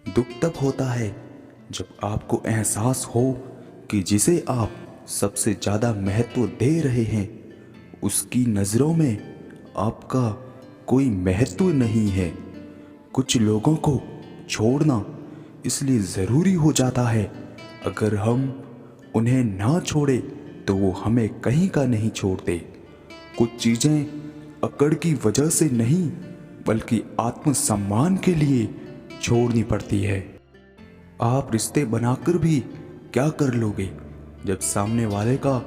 दुख तब होता है जब आपको एहसास हो कि जिसे आप सबसे ज़्यादा महत्व दे रहे हैं उसकी नज़रों में आपका कोई महत्व नहीं है। कुछ लोगों को छोड़ना इसलिए ज़रूरी हो जाता है, अगर हम उन्हें ना छोड़े तो वो हमें कहीं का नहीं छोड़ते। कुछ चीज़ें अकड़ की वजह से नहीं बल्कि आत्मसम्मान के लिए छोड़नी पड़ती है। आप रिश्ते बनाकर भी क्या कर लोगे जब सामने वाले का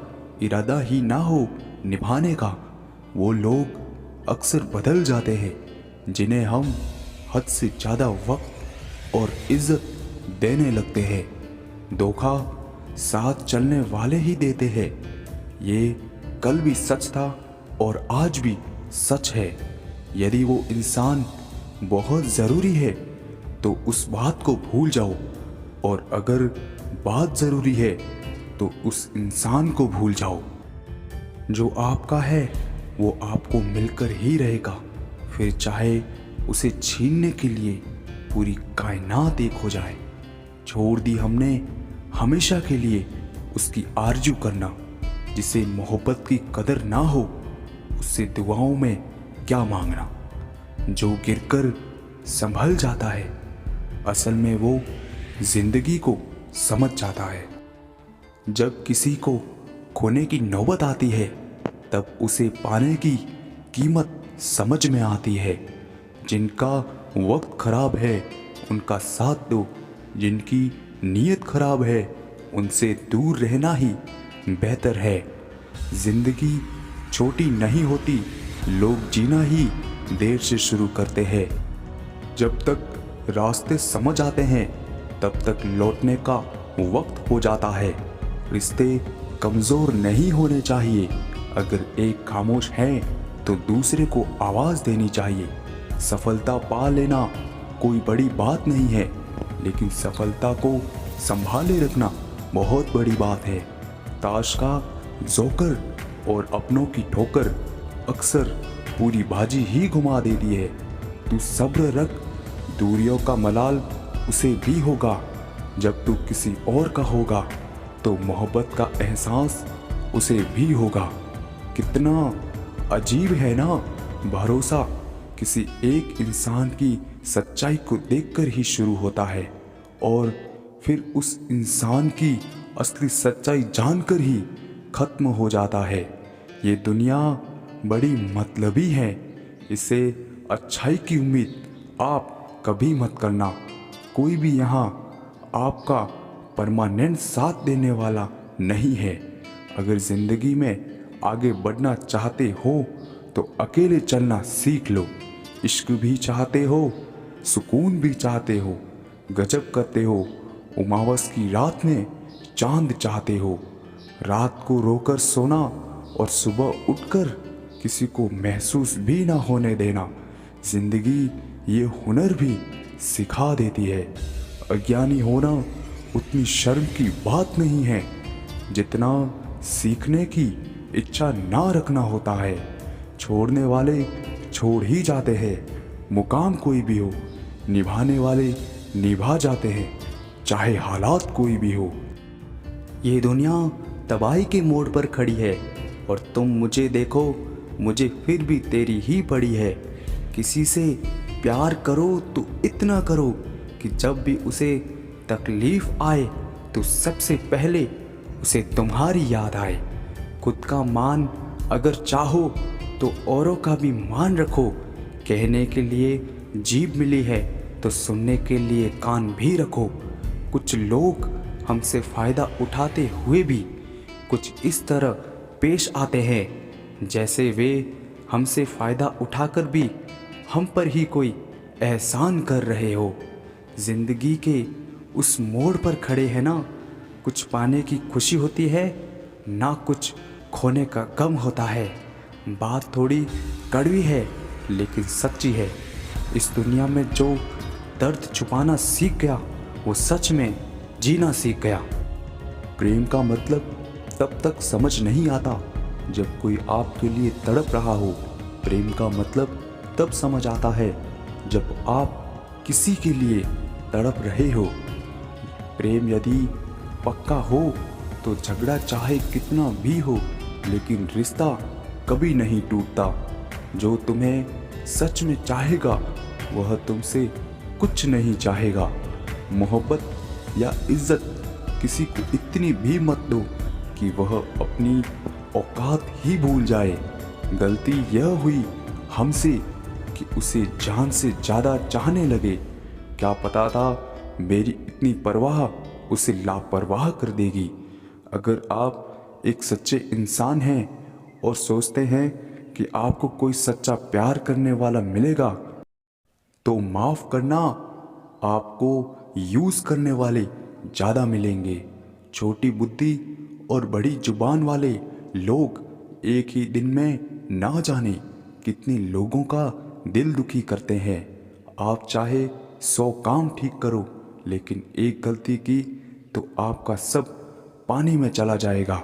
इरादा ही ना हो निभाने का। वो लोग अक्सर बदल जाते हैं जिन्हें हम हद से ज़्यादा वक्त और इज्जत देने लगते हैं। धोखा साथ चलने वाले ही देते हैं। ये कल भी सच था और आज भी सच है। यदि वो इंसान बहुत ज़रूरी है तो उस बात को भूल जाओ, और अगर बात ज़रूरी है तो उस इंसान को भूल जाओ। जो आपका है वो आपको मिलकर ही रहेगा, फिर चाहे उसे छीनने के लिए पूरी कायनात एक हो जाए। छोड़ दी हमने हमेशा के लिए उसकी आरजू करना। जिसे मोहब्बत की कदर ना हो उससे दुआओं में क्या मांगना। जो गिरकर संभल जाता है असल में वो जिंदगी को समझ जाता है। जब किसी को खोने की नौबत आती है तब उसे पाने की कीमत समझ में आती है। जिनका वक्त खराब है उनका साथ दो, जिनकी नीयत खराब है उनसे दूर रहना ही बेहतर है। जिंदगी छोटी नहीं होती, लोग जीना ही देर से शुरू करते हैं। जब तक रास्ते समझ आते हैं तब तक लौटने का वक्त हो जाता है। रिश्ते कमज़ोर नहीं होने चाहिए। अगर एक खामोश है तो दूसरे को आवाज़ देनी चाहिए। सफलता पा लेना कोई बड़ी बात नहीं है, लेकिन सफलता को संभाले रखना बहुत बड़ी बात है। ताश का जोकर और अपनों की ठोकर अक्सर पूरी बाजी ही घुमा देती है। तू सब्र रख, दूरियों का मलाल उसे भी होगा। जब तू किसी और का होगा तो मोहब्बत का एहसास उसे भी होगा। कितना अजीब है ना, भरोसा किसी एक इंसान की सच्चाई को देखकर ही शुरू होता है और फिर उस इंसान की असली सच्चाई जानकर ही खत्म हो जाता है। ये दुनिया बड़ी मतलबी है, इससे अच्छाई की उम्मीद आप कभी मत करना। कोई भी यहाँ आपका परमानेंट साथ देने वाला नहीं है। अगर ज़िंदगी में आगे बढ़ना चाहते हो तो अकेले चलना सीख लो। इश्क भी चाहते हो, सुकून भी चाहते हो, गजब करते हो, उमावस की रात में चांद चाहते हो। रात को रोकर सोना और सुबह उठकर किसी को महसूस भी ना होने देना। जिंदगी ये हुनर भी सिखा देती है। अज्ञानी होना उतनी शर्म की बात नहीं है जितना सीखने की इच्छा ना रखना होता है। छोड़ने वाले छोड़ ही जाते हैं, मुकाम कोई भी हो। निभाने वाले निभा जाते हैं, चाहे हालात कोई भी हो। ये दुनिया तबाही के मोड़ पर खड़ी है और तुम मुझे देखो, मुझे फिर भी तेरी ही पड़ी है। किसी से प्यार करो तो इतना करो कि जब भी उसे तकलीफ़ आए तो सबसे पहले उसे तुम्हारी याद आए। खुद का मान अगर चाहो तो औरों का भी मान रखो। कहने के लिए जीभ मिली है तो सुनने के लिए कान भी रखो। कुछ लोग हमसे फ़ायदा उठाते हुए भी कुछ इस तरह पेश आते हैं जैसे वे हमसे फ़ायदा उठाकर भी हम पर ही कोई एहसान कर रहे हो। ज़िंदगी के उस मोड़ पर खड़े हैं ना, कुछ पाने की खुशी होती है ना कुछ खोने का गम होता है। बात थोड़ी कड़वी है लेकिन सच्ची है। इस दुनिया में जो दर्द छुपाना सीख गया वो सच में जीना सीख गया। प्रेम का मतलब तब तक समझ नहीं आता जब कोई आपके लिए तड़प रहा हो। प्रेम का मतलब तब समझ आता है जब आप किसी के लिए तड़प रहे हो। प्रेम यदि पक्का हो तो झगड़ा चाहे कितना भी हो, लेकिन रिश्ता कभी नहीं टूटता। जो तुम्हें सच में चाहेगा वह तुमसे कुछ नहीं चाहेगा। मोहब्बत या इज्जत किसी को इतनी भी मत दो कि वह अपनी औकात ही भूल जाए। गलती यह हुई हमसे कि उसे जान से ज़्यादा चाहने लगे। क्या पता था मेरी इतनी परवाह उसे लापरवाह कर देगी। अगर आप एक सच्चे इंसान हैं और सोचते हैं कि आपको कोई सच्चा प्यार करने वाला मिलेगा, तो माफ़ करना, आपको यूज़ करने वाले ज़्यादा मिलेंगे। छोटी बुद्धि और बड़ी जुबान वाले लोग एक ही दिन में ना जाने कितने लोगों का दिल दुखी करते हैं। आप चाहे 100 काम ठीक करो, लेकिन एक गलती की तो आपका सब पानी में चला जाएगा।